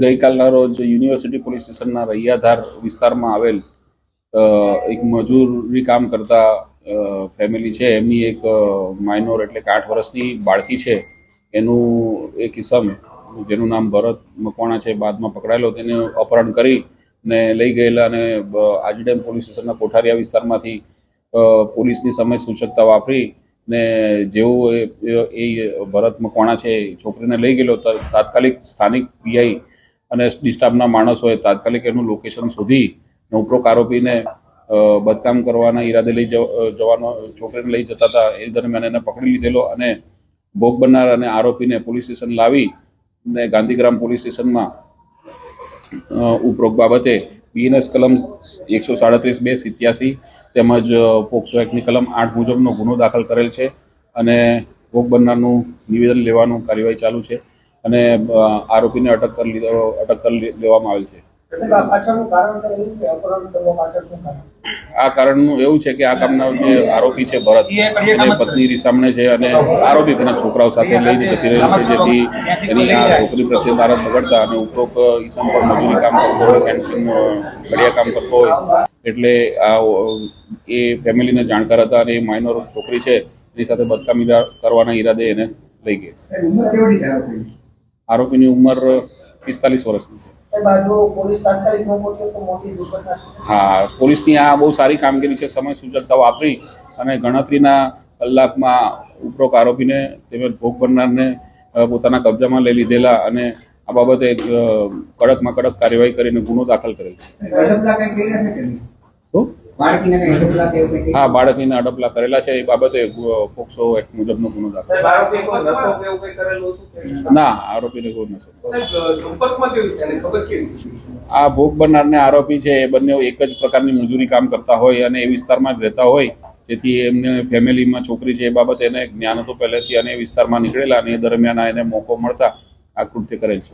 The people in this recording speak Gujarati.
ગઈકાલના રોજ યુનિવર્સિટી પોલીસ સ્ટેશનના રૈયાધાર વિસ્તારમાં આવેલ એક મજૂરી કામ કરતા ફેમિલી છે, એમની એક માઇનોર એટલે કે 8 વર્ષની બાળકી છે, એનું એક કિસ્સમ જેનું નામ ભરત મકવાણા છે, બાદમાં પકડાયેલો, તેને અપહરણ કરી ને લઈ ગયેલા અને આજડેમ પોલીસ સ્ટેશનના કોઠારિયા વિસ્તારમાંથી પોલીસની સમય સૂચકતા વાપરી ને જેવું એ ભરત મકવાણા છે છોકરીને લઈ ગયેલો, તાત્કાલિક સ્થાનિક પીઆઈ અને ડિસ્ટાફના માણસોએ તાત્કાલિક એનું લોકેશન શોધી ને ઉપરોક્ત આરોપીને બદકામ કરવાના ઈરાદે લઈ જવાનો છોકરીને લઈ જતા હતા. એ દરમિયાન એને પકડી લીધેલો અને ભોગ બનનાર અને આરોપીને પોલીસ સ્ટેશન લાવી ને ગાંધીગ્રામ પોલીસ સ્ટેશનમાં ઉપરોક્ત બાબતે બીએનએસ કલમ 137(2) તેમજ પોક્સો એક્ટની કલમ 8 મુજબનો ગુનો દાખલ કરેલ છે અને ભોગ બનનારનું નિવેદન લેવાનું કાર્યવાહી ચાલુ છે અને આરોપીને અટક કરી લેવામાં આવેલ છે. આ કારણનું એવું છે કે આ કામના જે આરોપી છે ભરત, એને પત્ની રીસામણે છે અને આરોપી તેના છોકરાઓ સાથે લઈને જતી રહેલ છે, જેથી એની આ છોકરી પ્રત્યે નારાજ બગડતા અને ઉપરોક્ત ઈસમ પર મજૂરી કામ કરતો હોય, ઘડિયા કામ કરતો હોય, એટલે આ એ ફેમિલીને જાણકાર હતા અને એ માઇનોર છોકરી છે એની સાથે બદકામી કરવાના ઈરાદે એને લઈ ગઈ. આરોપીની ઉંમર 45 વર્ષની છે. હા, પોલીસની આ બહુ સારી કામગીરી છે, સમય સૂચકતા વાપરી અને ગણતરીના કલાકમાં ઉપરોક્ત આરોપીને તેમજ ભોગ બનનારને પોતાના કબજામાં લઈ લીધેલા અને આ બાબતે કડકમાં કડક કાર્યવાહી કરીને ગુનો દાખલ કરેલ છે. હા, બાળકીને અડપલા કરેલા છે, એ બાબતે પોક્સો એક્ટ મુજબનો ગુનો દાખલ. ના, આરોપીને કોઈ નશો. આ ભોગ બનનારને આરોપી છે એ બંને એક જ પ્રકારની મજૂરી કામ કરતા હોય અને એ વિસ્તારમાં જ રહેતા હોય, જેથી એમને ફેમિલીમાં છોકરી છે એ બાબતે એને જ્ઞાન હતું પહેલેથી અને એ વિસ્તારમાં નીકળેલા અને એ દરમિયાન એને મોકો મળતા આ કૃત્ય કરેલ છે.